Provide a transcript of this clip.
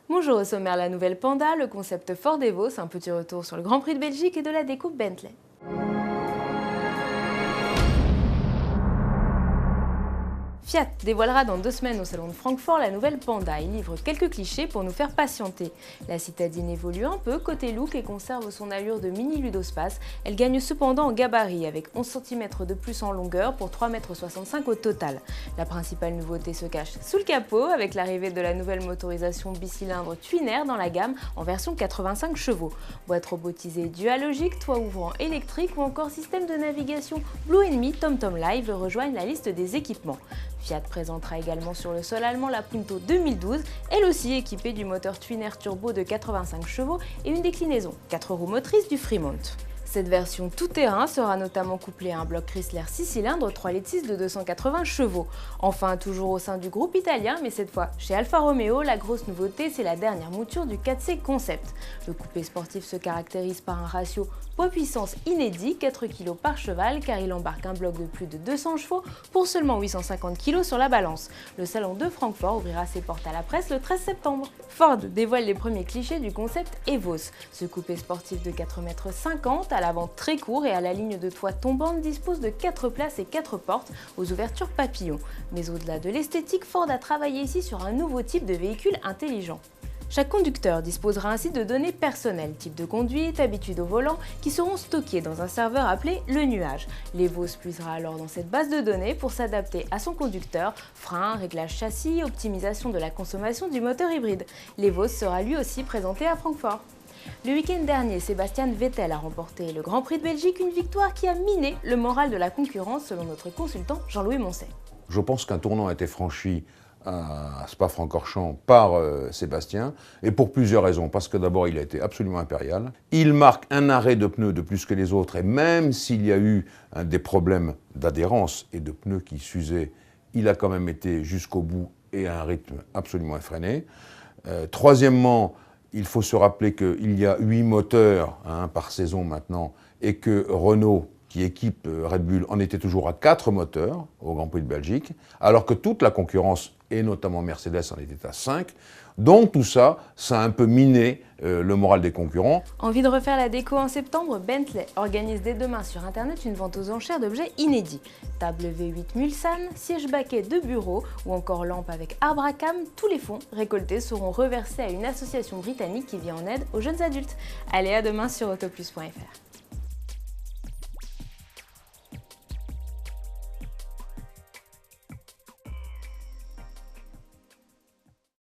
Bonjour, au sommaire la nouvelle Panda, le concept Ford Evos, un petit retour sur le Grand Prix de Belgique et de la découpe Bentley. Fiat dévoilera dans 2 semaines au salon de Francfort la nouvelle Panda. Il livre quelques clichés pour nous faire patienter. La citadine évolue un peu côté look et conserve son allure de mini ludospace. Elle gagne cependant en gabarit avec 11 cm de plus en longueur pour 3,65 m au total. La principale nouveauté se cache sous le capot avec l'arrivée de la nouvelle motorisation bicylindre Twin Air dans la gamme en version 85 chevaux. Boîte robotisée dualogique, toit ouvrant électrique ou encore système de navigation Blue Enemy TomTom Live rejoignent la liste des équipements. Fiat présentera également sur le sol allemand la Punto 2012, elle aussi équipée du moteur Twin Air turbo de 85 chevaux et une déclinaison 4 roues motrices du Fremont. Cette version tout-terrain sera notamment couplée à un bloc Chrysler 6 cylindres 3,6 litres de 280 chevaux. Enfin, toujours au sein du groupe italien, mais cette fois chez Alfa Romeo, la grosse nouveauté, c'est la dernière mouture du 4C Concept. Le coupé sportif se caractérise par un ratio poids-puissance inédit, 4 kg par cheval, car il embarque un bloc de plus de 200 chevaux pour seulement 850 kg sur la balance. Le salon de Francfort ouvrira ses portes à la presse le 13 septembre. Ford dévoile les premiers clichés du concept Evos. Ce coupé sportif de 4,50 m, à l'avant très court et à la ligne de toit tombante, dispose de 4 places et 4 portes aux ouvertures papillons. Mais au-delà de l'esthétique, Ford a travaillé ici sur un nouveau type de véhicule intelligent. Chaque conducteur disposera ainsi de données personnelles, type de conduite, habitude au volant, qui seront stockées dans un serveur appelé le nuage. L'Evos puisera alors dans cette base de données pour s'adapter à son conducteur, frein, réglage châssis, optimisation de la consommation du moteur hybride. L'Evos sera lui aussi présenté à Francfort. Le week-end dernier, Sébastien Vettel a remporté le Grand Prix de Belgique, une victoire qui a miné le moral de la concurrence selon notre consultant Jean-Louis Moncey. Je pense qu'un tournant a été franchi à Spa-Francorchamps par Sébastien, et pour plusieurs raisons. Parce que d'abord, il a été absolument impérial. Il marque un arrêt de pneus de plus que les autres, et même s'il y a eu des problèmes d'adhérence et de pneus qui s'usaient, il a quand même été jusqu'au bout et à un rythme absolument effréné. Troisièmement, il faut se rappeler qu'il y a 8 moteurs par saison maintenant, et que Renault, qui équipe Red Bull, en était toujours à 4 moteurs au Grand Prix de Belgique, alors que toute la concurrence, et notamment Mercedes, en était à 5. Donc tout ça, ça a un peu miné le moral des concurrents. Envie de refaire la déco en septembre? Bentley organise dès demain sur internet une vente aux enchères d'objets inédits. Table V8 Mulsanne, siège baquet de bureau ou encore lampe avec arbre à cames, tous les fonds récoltés seront reversés à une association britannique qui vient en aide aux jeunes adultes. Allez, à demain sur autoplus.fr.